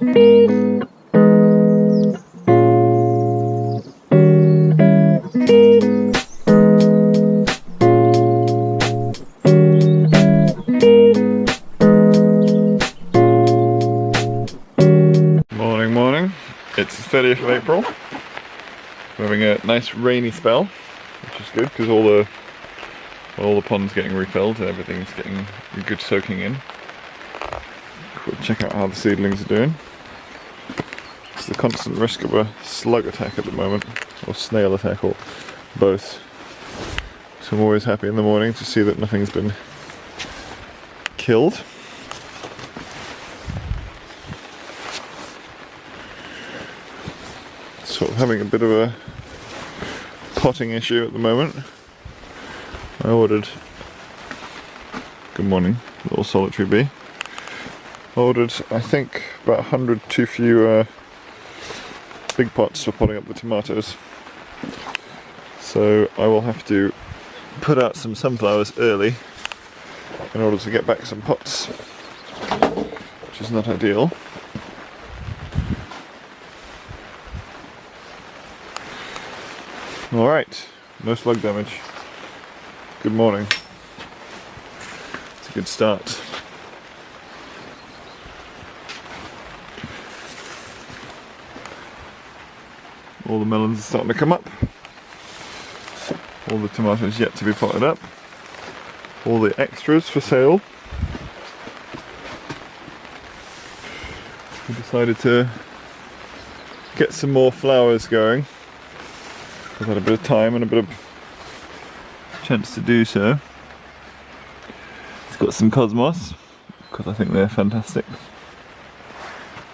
Morning. It's the 30th of April. We're having a nice rainy spell, which is good because all the ponds getting refilled and everything's getting a good soaking in. We'll check out how the seedlings are doing. It's the constant risk of a slug attack at the moment, or snail attack, or both. So I'm always happy in the morning to see that nothing's been killed. Sort of having a bit of a potting issue at the moment. I ordered, good morning, little solitary bee. I ordered, I think, about 100 too few big pots for potting up the tomatoes. So I will have to put out some sunflowers early in order to get back some pots, which is not ideal. Alright, no slug damage. Good morning. It's a good start. All the melons are starting to come up. All the tomatoes yet to be potted up. All the extras for sale. We decided to get some more flowers going. I've had a bit of time and a bit of chance to do so. It's got some cosmos, because I think they're fantastic.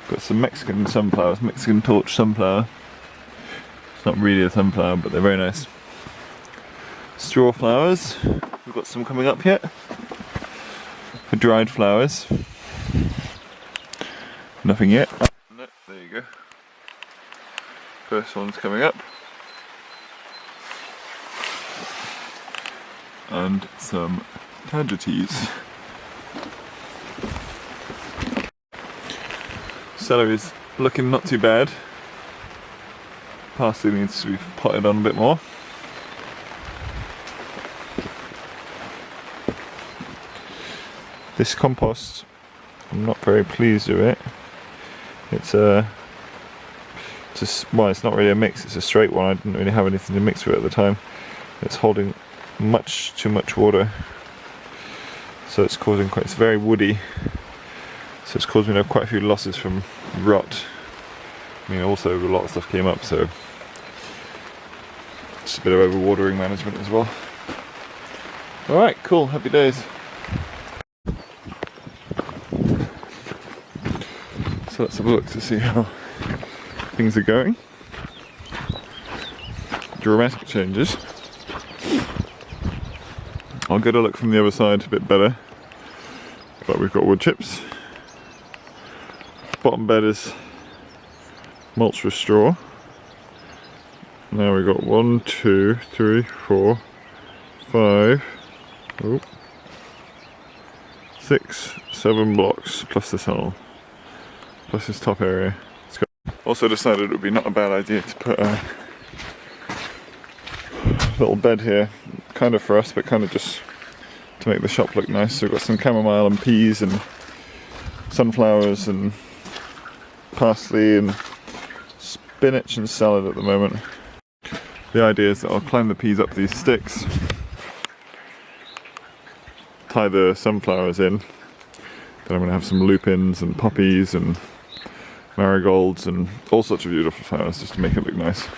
Got some Mexican sunflowers, Mexican torch sunflower. It's not really a sunflower, but they're very nice. Straw flowers, we've got some coming up yet. For dried flowers. Nothing yet. No, there you go. First one's coming up. And some tagetes. Celery's looking not too bad. Parsley needs to be potted on a bit more. This compost, I'm not very pleased with it. It's it's not really a mix, it's a straight one. I didn't really have anything to mix with at the time. It's holding much too much water, so it's very woody, so it's caused me to have quite a few losses from rot. I mean, also a lot of stuff came up, so it's a bit of overwatering management as well. Alright, cool, happy days. So let's have a look to see how things are going. Dramatic changes. I'll get a look from the other side a bit better, but we've got wood chips. Bottom bed is mulch with straw. Now we've got 1, 2, 3, 4, 5, 6, 7 blocks plus this hull, plus this top area. Also decided it would be not a bad idea to put a little bed here, kind of for us, but kind of just to make the shop look nice. So we've got some chamomile and peas and sunflowers and parsley and spinach and salad at the moment. The idea is that I'll climb the peas up these sticks, tie the sunflowers in, then I'm going to have some lupins and poppies and marigolds and all sorts of beautiful flowers just to make it look nice.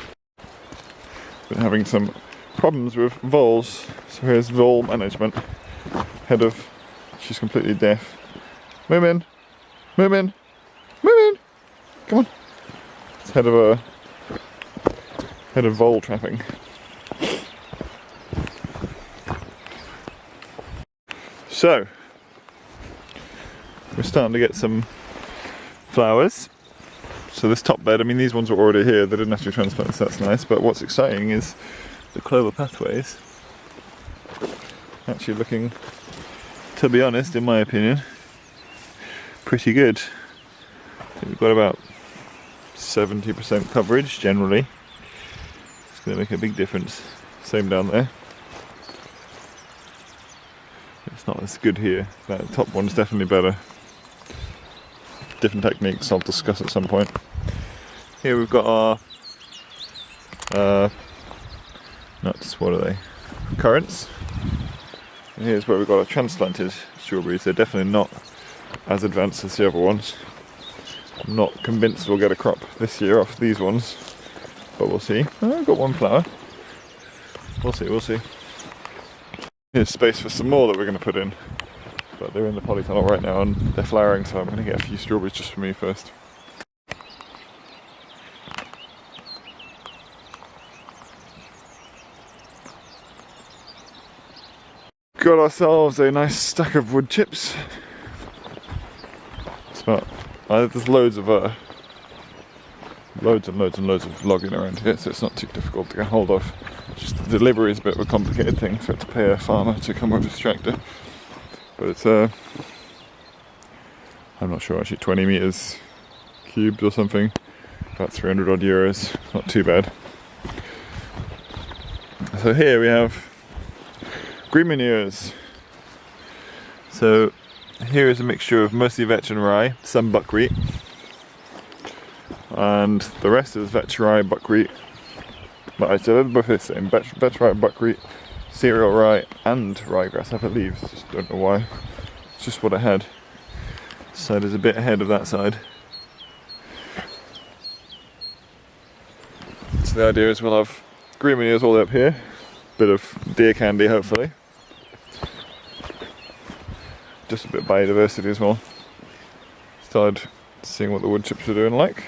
Been having some problems with Voles, so here's Vole management, head of, she's completely deaf. Move in, move in, move in, come on. It's head of vole trapping. So we're starting to get some flowers. So this top bed, I mean, these ones were already here, they didn't have to be transplanted, so that's nice. But what's exciting is the clover pathways actually looking, to be honest, in my opinion, pretty good. We've got about 70% coverage generally. It's going to make a big difference. Same down there. It's not as good here. That top one's definitely better. Different techniques I'll discuss at some point. Here we've got our nuts, what are they? Currants. And here's where we've got our transplanted strawberries. They're definitely not as advanced as the other ones. I'm not convinced we'll get a crop this year off these ones, but we'll see. Oh, I've got one flower. We'll see, we'll see. Here's space for some more that we're going to put in, but they're in the polytunnel right now and they're flowering, so I'm going to get a few strawberries just for me first. Got ourselves a nice stack of wood chips. It's about, there's loads and loads of logging around here, so it's not too difficult to get hold of. Just the delivery is a bit of a complicated thing, so I have to pay a farmer to come with his tractor. But it's I'm not sure actually, 20 meters cubed or something. About 300 odd euros, not too bad. So here we have green manures. So here is a mixture of mostly vetch and rye, some buckwheat, and the rest is vetch, rye, buckwheat. But I said both the same: vetch, rye, buckwheat, cereal rye, and ryegrass. I believe. Just don't know why. It's just what I had. This side is a bit ahead of that side. So the idea is we'll have green manures all the way up here. Bit of deer candy, hopefully. Just a bit of biodiversity as well. Started seeing what the wood chips are doing like.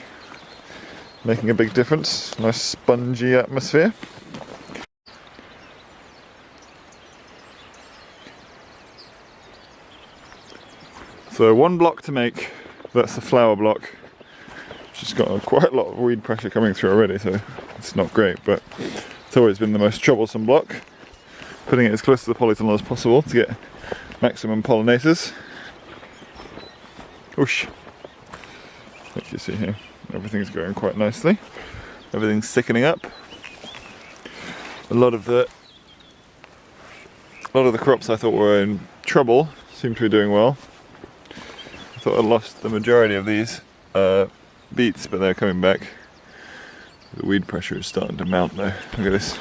Making a big difference. Nice spongy atmosphere. So one block to make. That's the flower block. It's just got quite a lot of weed pressure coming through already, so it's not great, but it's always been the most troublesome block. Putting it as close to the polytunnel as possible to get maximum pollinators. Whoosh. Like you see here, everything's going quite nicely. Everything's thickening up. A lot of the crops I thought were in trouble seem to be doing well. I thought I lost the majority of these beets, but they're coming back. The weed pressure is starting to mount though. Look at this.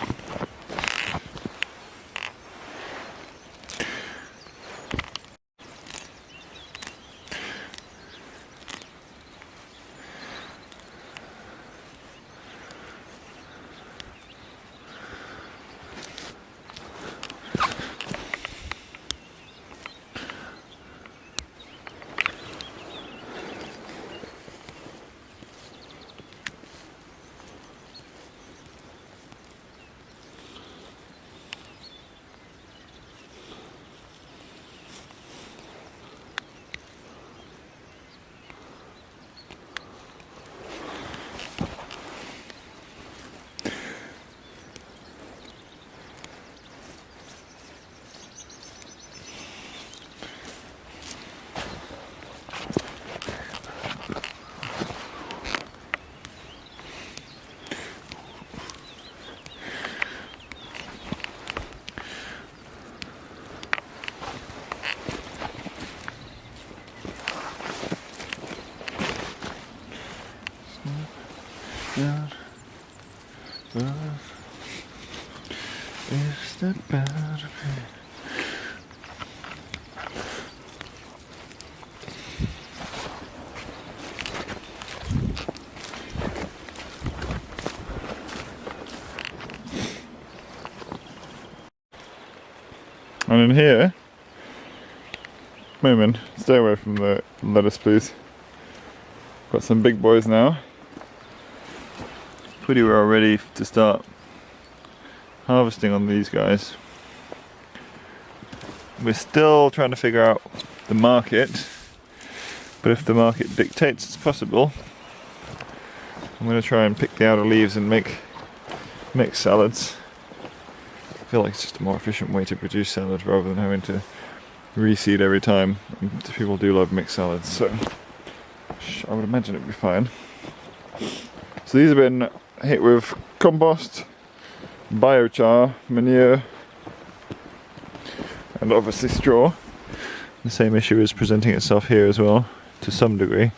Is the better And in here, Moomin, stay away from the lettuce please. Got some big boys now. Pretty well ready to start harvesting on these guys. We're still trying to figure out the market, but if the market dictates it's possible, I'm going to try and pick the outer leaves and make salads. I feel like it's just a more efficient way to produce salad rather than having to reseed every time. And people do love mixed salads, so which I would imagine it'd be fine. So these have been hit with compost, biochar, manure, and obviously straw. The same issue is presenting itself here as well, to some degree,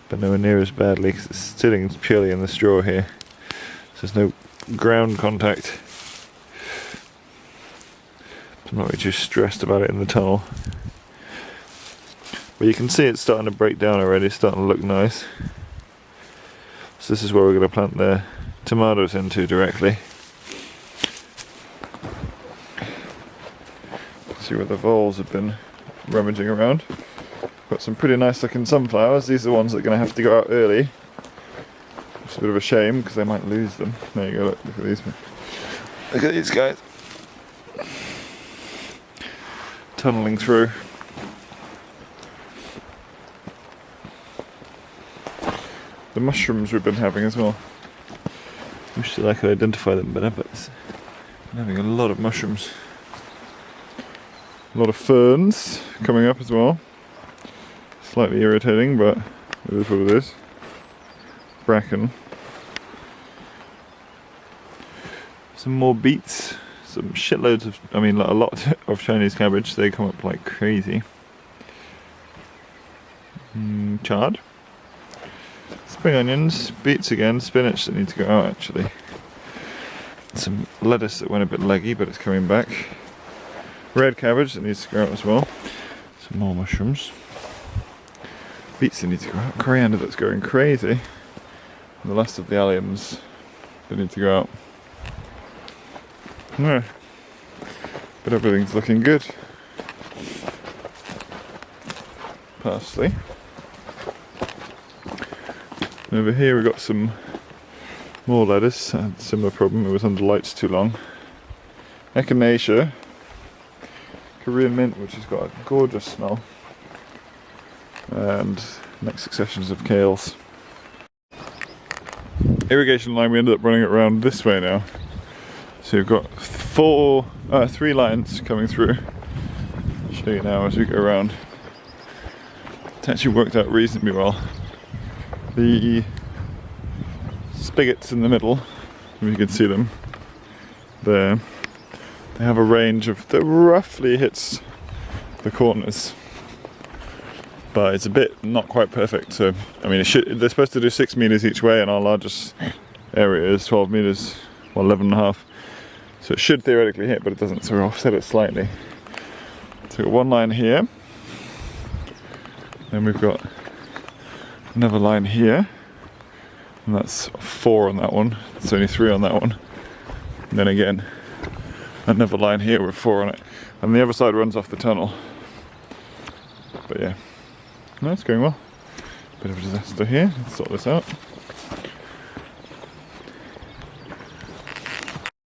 but nowhere near as badly because it's sitting purely in the straw here. So there's no ground contact. I'm not really too stressed about it in the tunnel. But you can see it's starting to break down already, it's starting to look nice. So this is where we're going to plant the tomatoes into directly. See where the voles have been rummaging around. Got some pretty nice looking sunflowers. These are the ones that are going to have to go out early. It's a bit of a shame because they might lose them. There you go, look at these. Look at these guys. Tunneling through. The mushrooms we've been having as well. Wish that I could identify them better, but I'm having a lot of mushrooms. A lot of ferns coming up as well. Slightly irritating, but it is what it is. Bracken. Some more beets. Some shitloads of, a lot of Chinese cabbage. They come up like crazy. Chard. Spring onions, beets again, spinach that need to go out actually. Some lettuce that went a bit leggy, but it's coming back. Red cabbage that needs to go out as well. Some more mushrooms. Beets that need to go out. Coriander that's going crazy. And the last of the alliums that need to go out. No. But everything's looking good. Parsley. Over here we've got some more lettuce. I had a similar problem, it was under lights too long. Echinacea. Korean mint, which has got a gorgeous smell. And next successions of kales. Irrigation line, we ended up running it around this way now. So we've got 3 lines coming through. I'll show you now as we go around. It's actually worked out reasonably well. The spigots in the middle, if you can see them there, they have a range of that roughly hits the corners, but it's a bit not quite perfect. So I mean, they're supposed to do 6 meters each way, and our largest area is 12 meters, well 11.5. So it should theoretically hit, but it doesn't. So we offset it slightly. So we've got one line here, then we've got another line here, and that's 4 on that one. It's only 3 on that one. And then again, another line here with 4 on it, and the other side runs off the tunnel. But yeah, no, it's going well. Bit of a disaster here. Let's sort this out.